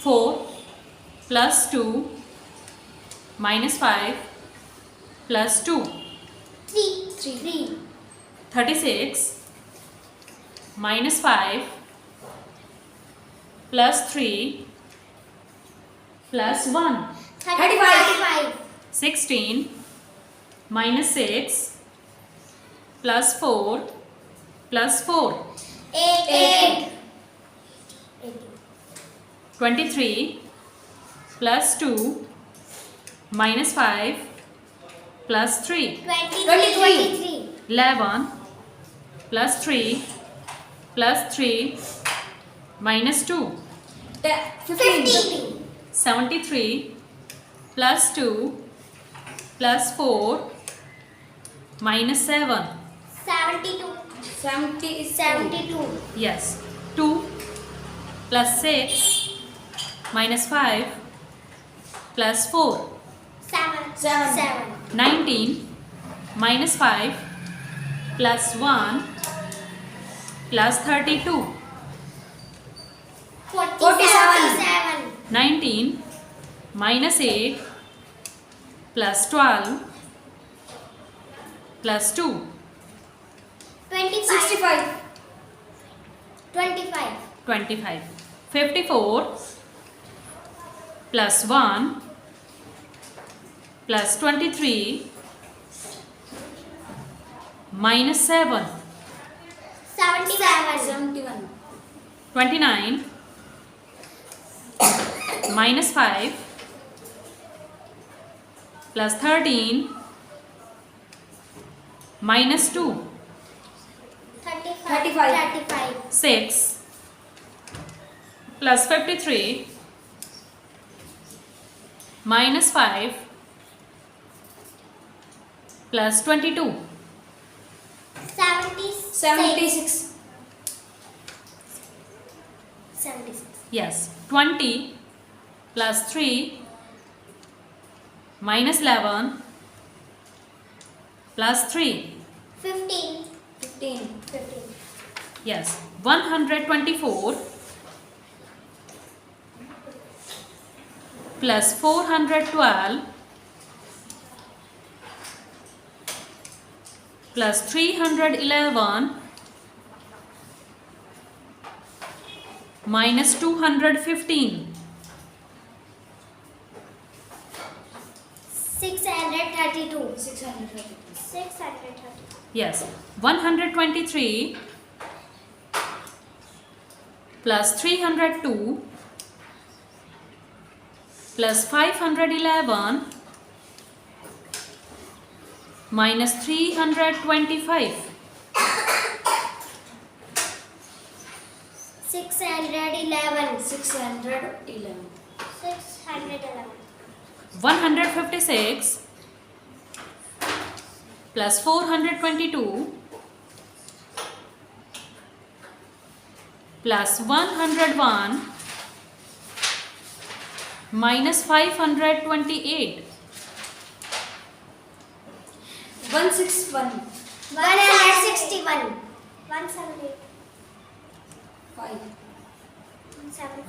4 plus 2 minus 5 plus 2. 3. 36 minus 5 plus 3 plus 1. 35. 16 minus 6 plus 4 plus 4. 8. 23 plus 2 minus 5 plus 3. 23. 11 plus 3 plus 3 minus 2. 15. 73 plus 2 plus 4 minus 7. 72. Yes. 2 plus 6 minus 5 plus 4. 7. 19 minus 5 plus 1 plus 32. 47. 19 minus 8 plus 12 plus 2. 25. 25. 54 plus 1 plus 23 minus 7. 71. 29 minus 5 plus 13 minus 2. 35. 6 plus 53 minus 5 plus 22. 76. Yes. 20 plus 3 minus 11 plus 3. 15. Yes. 124 plus 412 plus 311 minus 215. 632. Yes. 123 plus 302 plus 511 minus 325. 611. 156 plus 422 plus 101 minus 528. 161. 178.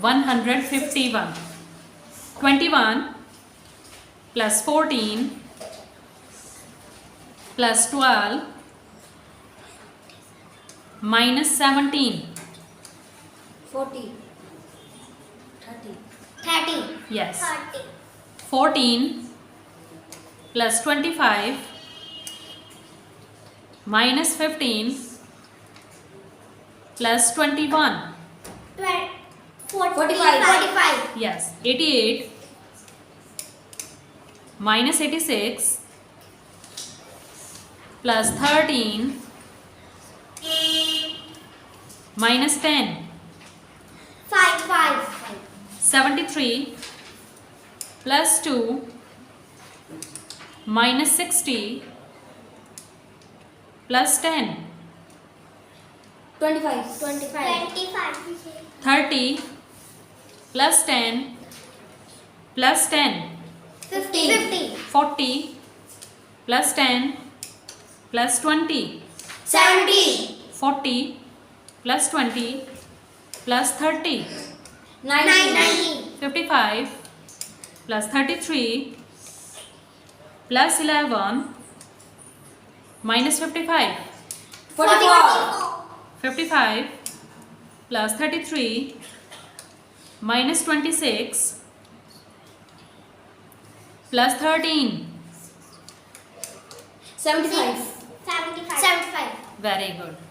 151. 21 plus 14 plus 12 minus 17. 30. Yes. 14 plus 25 minus 15 plus 21. 45. Yes. 88 minus 86 plus 13 minus 10. 5. 73 plus 2 minus 60 plus 10. 25. 30 plus 10 plus 10. 50. 40 plus 10 plus 20. 70. 40 plus 20 plus 30. 90. 55 plus 33 plus 11 minus 55. 44. 55 plus 33 minus 26 plus 13. 75. 75. Very good.